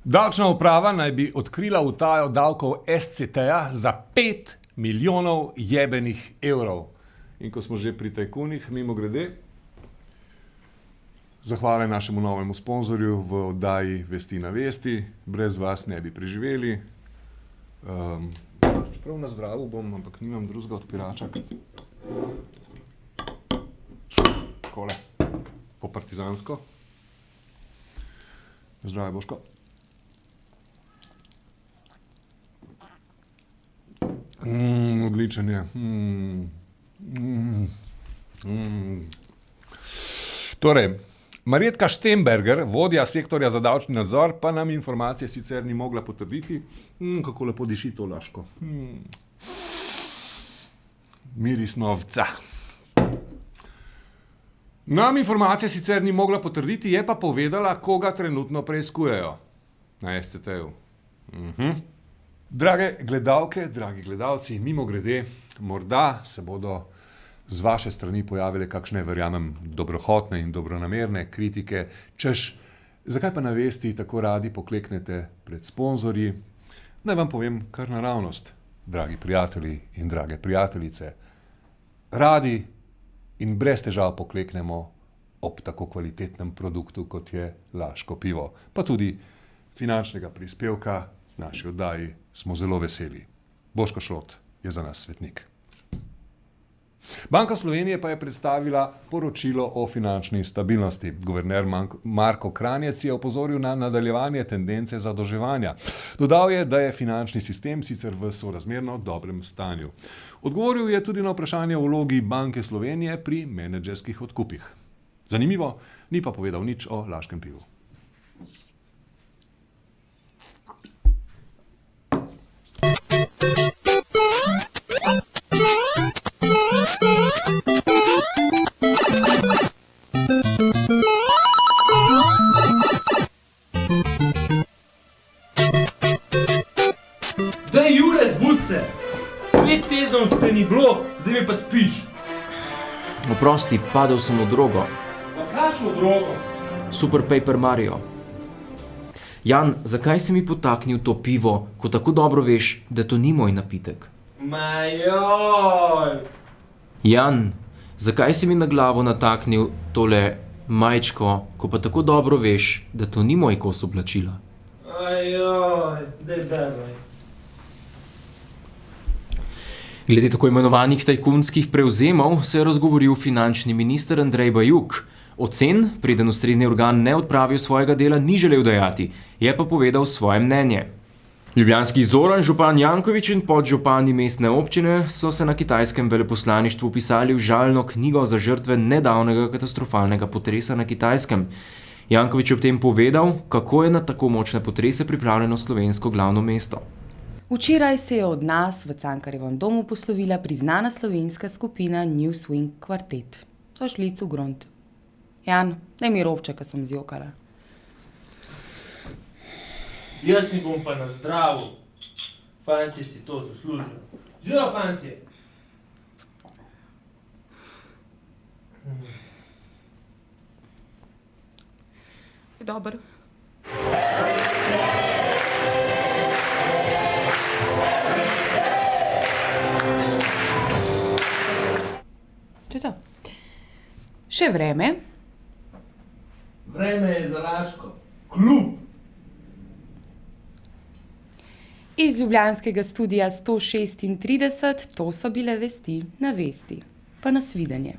Davčna uprava naj bi odkrila utajo davkov SCT-ja za 5 milijonov jebenih evrov. In ko smo že pri tajkunih, mimogrede, zahvale našemu novemu sponzorju v oddaji Vesti na vesti. Brez vas ne bi preživeli. Čeprav na zdravo bom, ampak nimam drugega odpirača. Takole, po partizansko. Zdravo, Boško. Odličen je. Torej, Marjetka Štemberger, vodja sektorja za davčni nadzor, pa nam informacije sicer ni mogla potrditi. Kako lepo diši to Laško. Miris novca. Nam informacije sicer ni mogla potrditi, je pa povedala, koga trenutno preiskujejo na SCT-ju. Drage gledalke, dragi gledalci, mimogrede, morda se bodo z vaše strani pojavile kakšne, verjamem, dobrohotne in dobronamerne kritike, češ, zakaj pa na vesti tako radi pokleknete pred sponzorji? Naj vam povem kar naravnost, dragi prijatelji in drage prijateljice. Radi in brez težav pokleknemo ob tako kvalitetnem produktu, kot je Laško pivo. Pa tudi finančnega prispevka naši oddaji smo zelo veseli. Boško Šrot je za nas svetnik. Banka Slovenije pa je predstavila poročilo o finančni stabilnosti. Guverner Marko Kranjec je opozoril na nadaljevanje tendence zadolževanja. Dodal je, da je finančni sistem sicer v sorazmerno dobrem stanju. Odgovoril je tudi na vprašanje o vlogi Banke Slovenije pri menedžerskih odkupih. Zanimivo, ni pa povedal nič o Laškem pivu. Daj, Jure, zbud se! 5 tednov te ni bilo, zdaj mi pa spiš. Oprosti, padel sem v drogo. Pa kakšno drogo? Super Paper Mario. Jan, zakaj si mi potaknil to pivo, ko tako dobro veš, da to ni moj napitek? Majoj! Jan, zakaj si mi na glavo nataknil tole majčko, ko pa tako dobro veš, da to ni moj kos oblačila? Ajoj, daj zdaj. Glede tako imenovanih tajkunskih prevzemov se je razgovoril finančni minister Andrej Bajuk. Ocen, preden ustrezni organ ne odpravijo svojega dela, ni želel dajati, je pa povedal svoje mnenje. Ljubljanski Zoran, župan Janković in podžupani mestne občine so se na kitajskem veleposlaništvu vpisali v žalno knjigo za žrtve nedavnega katastrofalnega potresa na Kitajskem. Janković je ob tem povedal, kako je na tako močne potrese pripravljeno slovensko glavno mesto. Včeraj se je od nas v Cankarjevem domu poslovila priznana slovenska skupina New Swing Quartet. So šli v grunt. Jan, daj mi robče, ko sem zjokala. Jaz si bom pa na zdravo. Fantje si to zaslužijo. Živijo, fantje! Je dobro. To je to. Še vreme. Vreme je za Laško. Klub! Iz ljubljanskega studia 136, to so bile vesti na vesti. Pa nasvidenje.